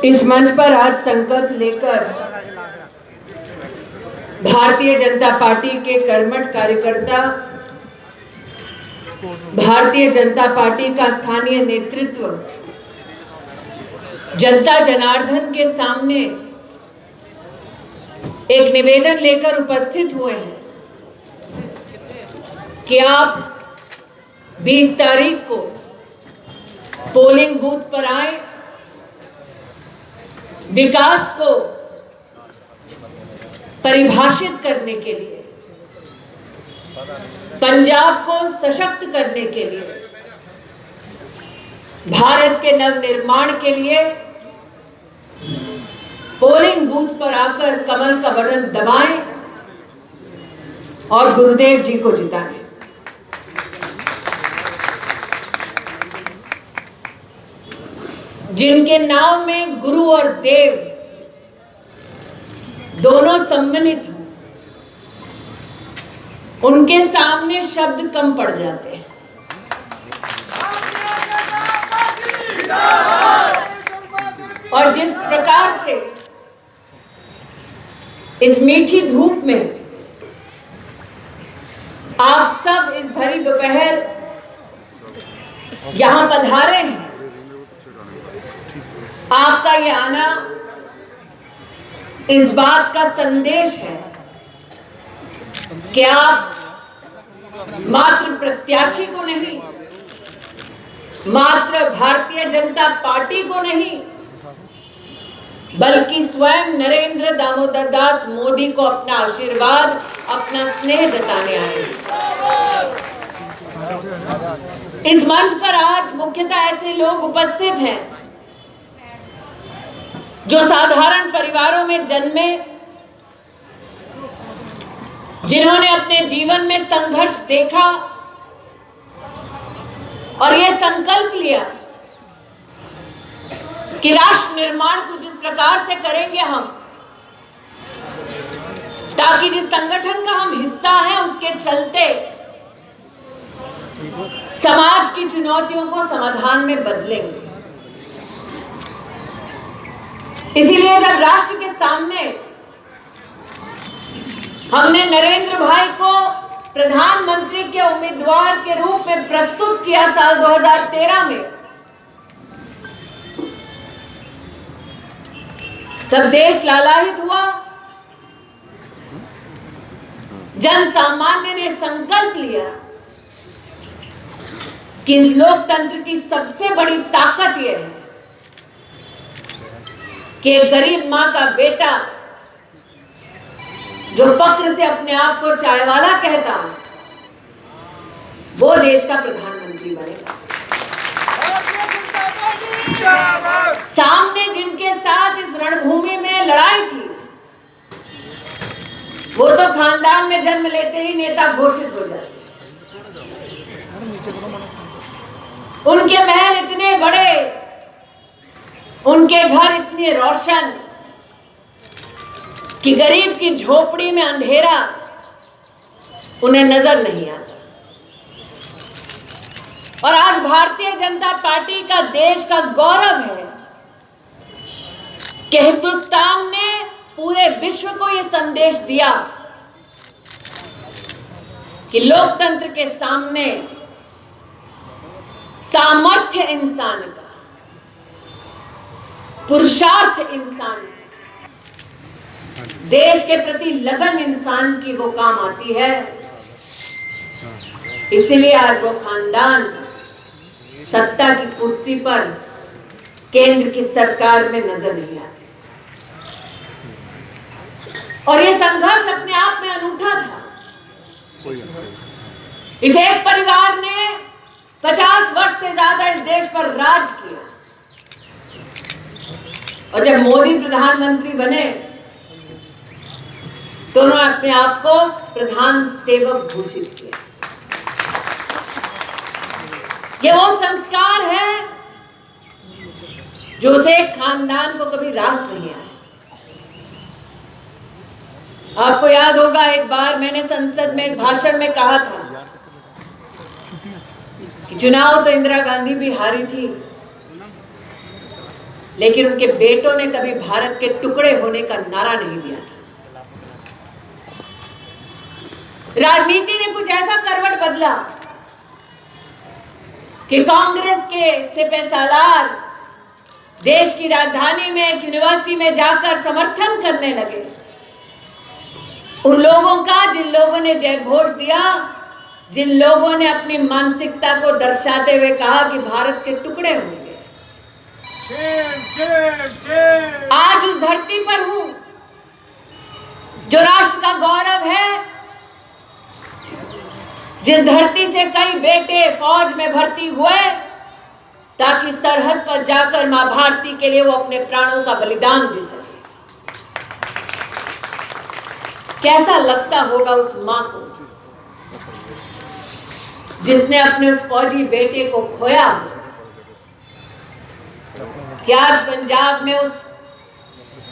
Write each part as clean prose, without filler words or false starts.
इस मंच पर आज संकल्प लेकर भारतीय जनता पार्टी के कर्मठ कार्यकर्ता, भारतीय जनता पार्टी का स्थानीय नेतृत्व जनता जनार्दन के सामने एक निवेदन लेकर उपस्थित हुए हैं कि आप 20 तारीख को पोलिंग बूथ पर आए, विकास को परिभाषित करने के लिए, पंजाब को सशक्त करने के लिए, भारत के नवनिर्माण के लिए पोलिंग बूथ पर आकर कमल का बटन दबाएं और गुरुदेव जी को जिताएं। जिनके नाम में गुरु और देव दोनों सम्मिलित हों, उनके सामने शब्द कम पड़ जाते हैं। और जिस प्रकार से इस मीठी धूप में आप सब इस भरी दोपहर यहां पधारे हैं, आपका ये आना इस बात का संदेश है कि आप मात्र प्रत्याशी को नहीं, मात्र भारतीय जनता पार्टी को नहीं, बल्कि स्वयं नरेंद्र दामोदर दास मोदी को अपना आशीर्वाद, अपना स्नेह जताने आए। इस मंच पर आज मुख्यतः ऐसे लोग उपस्थित हैं जो साधारण परिवारों में जन्मे, जिन्होंने अपने जीवन में संघर्ष देखा और यह संकल्प लिया कि राष्ट्र निर्माण को जिस प्रकार से करेंगे हम, ताकि जिस संगठन का हम हिस्सा हैं उसके चलते समाज की चुनौतियों को समाधान में बदलेंगे। इसीलिए जब राष्ट्र के सामने हमने नरेंद्र भाई को प्रधानमंत्री के उम्मीदवार के रूप में प्रस्तुत किया साल 2013 में, तब देश लालायित हुआ। जन सामान्य ने संकल्प लिया कि इस लोकतंत्र की सबसे बड़ी ताकत यह है कि गरीब मां का बेटा जो फक्र से अपने आप को चायवाला कहता, वो देश का प्रधानमंत्री बनेगा। सामने जिनके साथ इस रणभूमि में लड़ाई थी, वो तो खानदान में जन्म लेते ही नेता घोषित हो जाते। उनके महल इतने बड़े, उनके घर इतने रोशन कि गरीब की झोपड़ी में अंधेरा उन्हें नजर नहीं आता। और आज भारतीय जनता पार्टी का देश का गौरव है कि हिंदुस्तान ने पूरे विश्व को यह संदेश दिया कि लोकतंत्र के सामने सामर्थ्य इंसान का, पुरुषार्थ इंसान का, देश के प्रति लगन इंसान की वो काम आती है। इसलिए आज वो खानदान सत्ता की कुर्सी पर केंद्र की सरकार में नजर नहीं आते। और ये संघर्ष अपने आप में अनूठा था। इस एक परिवार ने 50 वर्ष से ज्यादा इस देश पर राज किया, और जब मोदी प्रधानमंत्री बने तो उन्होंने अपने आप को प्रधान सेवक घोषित किया। ये वो संस्कार है जो उसे खानदान को कभी रास नहीं आया। आपको याद होगा, एक बार मैंने संसद में एक भाषण में कहा था कि चुनाव तो इंदिरा गांधी भी हारी थी, लेकिन उनके बेटों ने कभी भारत के टुकड़े होने का नारा नहीं दिया था। राजनीति ने कुछ ऐसा करवट बदला कि कांग्रेस के सिपहसालार देश की राजधानी में एक यूनिवर्सिटी में जाकर समर्थन करने लगे उन लोगों का जिन लोगों ने जय घोष दिया, जिन लोगों ने अपनी मानसिकता को दर्शाते हुए कहा कि भारत के टुकड़े होंगे। आज उस धरती पर हूं जो राष्ट्र का गौरव है, जिस धरती से कई बेटे फौज में भर्ती हुए ताकि सरहद पर जाकर मां भारती के लिए वो अपने प्राणों का बलिदान दे सके। कैसा लगता होगा उस मां को जिसने अपने उस फौजी बेटे को खोया। कि आज पंजाब में उस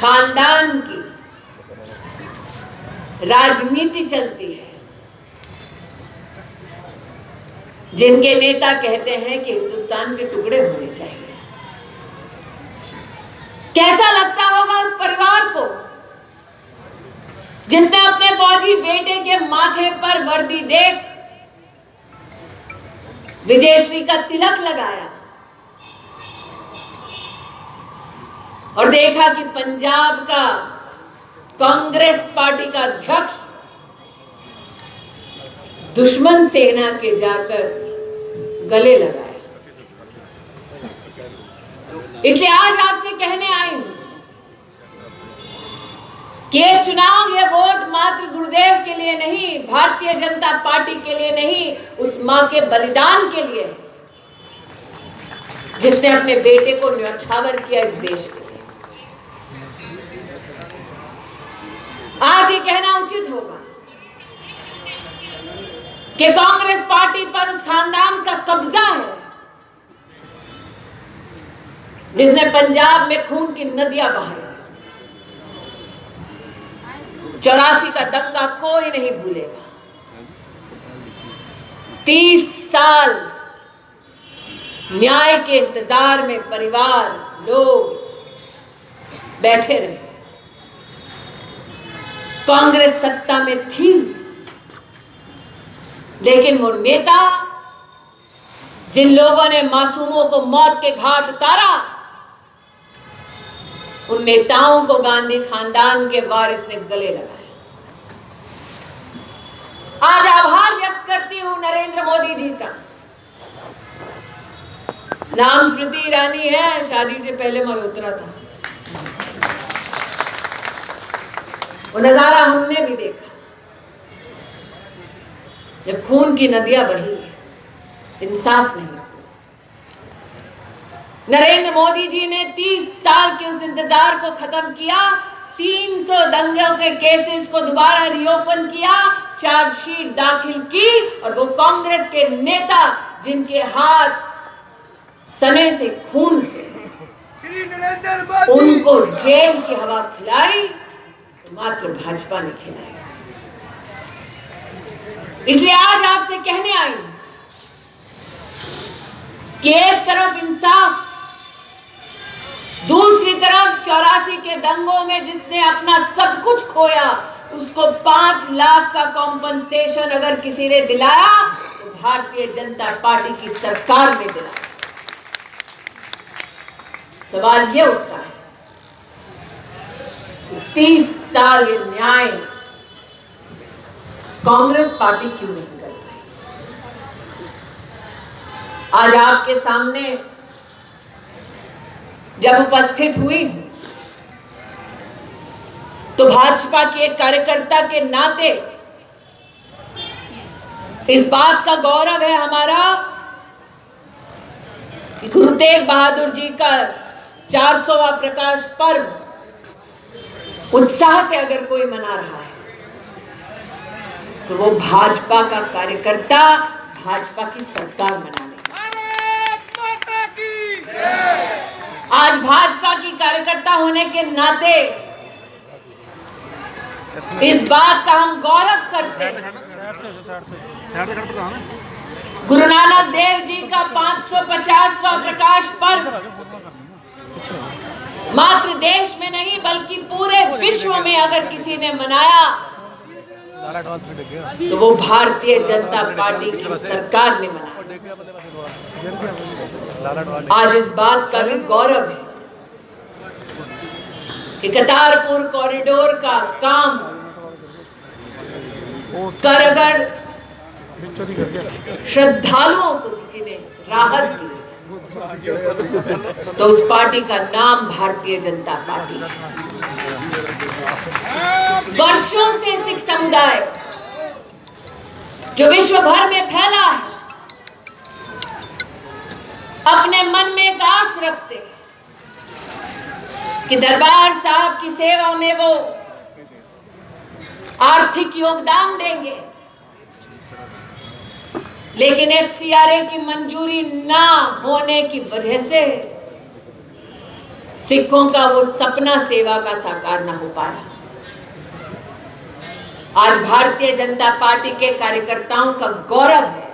खानदान की राजनीति चलती है जिनके नेता कहते हैं कि हिंदुस्तान के टुकड़े होने चाहिए। कैसा लगता होगा उस परिवार को जिसने अपने फौजी बेटे के माथे पर वर्दी देख विजयश्री का तिलक लगाया और देखा कि पंजाब का कांग्रेस पार्टी का अध्यक्ष दुश्मन सेना के जाकर गले लगाया। इसलिए आज आपसे कहने आई हूं कि ये चुनाव, ये वोट मात्र गुरुदेव के लिए नहीं, भारतीय जनता पार्टी के लिए नहीं, उस मां के बलिदान के लिए है जिसने अपने बेटे को न्यौछावर किया इस देश के लिए। आज ये कहना उचित होगा कि कांग्रेस पार्टी पर उस खानदान का कब्जा है जिसने पंजाब में खून की नदियां बहाई। 84 का दंगा कोई नहीं भूलेगा। 30 साल न्याय के इंतजार में परिवार लोग बैठे रहे। कांग्रेस सत्ता में थी, लेकिन वो नेता जिन लोगों ने मासूमों को मौत के घाट उतारा, उन नेताओं को गांधी खानदान के वारिस ने गले लगाया। आज आभार व्यक्त करती हूं नरेंद्र मोदी जी का। नाम स्मृति ईरानी है, शादी से पहले मल्होत्रा था। वो नजारा हमने भी देखा जब खून की नदियां बही, इंसाफ नहीं। नरेंद्र मोदी जी ने 30 साल के उस इंतजार को खत्म किया। 300 दंगों के केसेस को दोबारा रीओपन किया, चार्जशीट दाखिल की, और वो कांग्रेस के नेता जिनके हाथ सने थे खून से, उनको जेल की हवा खिलाई, मात्र भाजपा ने खिलाई। इसलिए आज आपसे कहने आई कि एक तरफ इंसाफ, दूसरी तरफ 84 के दंगों में जिसने अपना सब कुछ खोया, उसको 5 लाख का कॉम्पनसेशन अगर किसी ने दिलाया तो भारतीय जनता पार्टी की सरकार ने दिलाया। सवाल ये उठता है 30 साल ये न्याय कांग्रेस पार्टी क्यों नहीं कर पाई। आज आपके सामने जब उपस्थित हुई तो भाजपा के एक कार्यकर्ता के नाते इस बात का गौरव है हमारा कि गुरु तेग बहादुर जी का 400वां प्रकाश पर्व उत्साह से अगर कोई मना रहा है तो वो भाजपा का कार्यकर्ता, भाजपा की सरकार मनाने। आज भाजपा की कार्यकर्ता होने के नाते इस बात का हम गौरव करते हैं गुरु नानक देव जी का 550वां प्रकाश पर्व मात्र देश में नहीं बल्कि पूरे विश्व में अगर किसी ने मनाया तो वो भारतीय जनता पार्टी की सरकार ने मनाया। आज इस बात का भी गौरव है कि करतारपुर कॉरिडोर का काम कर अगर श्रद्धालुओं को किसी ने राहत दी तो उस पार्टी का नाम भारतीय जनता पार्टी। वर्षों से सिख समुदाय जो विश्व भर में फैला है अपने मन में एक आस रखते कि दरबार साहब की सेवा में वो आर्थिक योगदान देंगे, लेकिन एफसीआरए की मंजूरी ना होने की वजह से सिखों का वो सपना सेवा का साकार ना हो पाया। आज भारतीय जनता पार्टी के कार्यकर्ताओं का गौरव है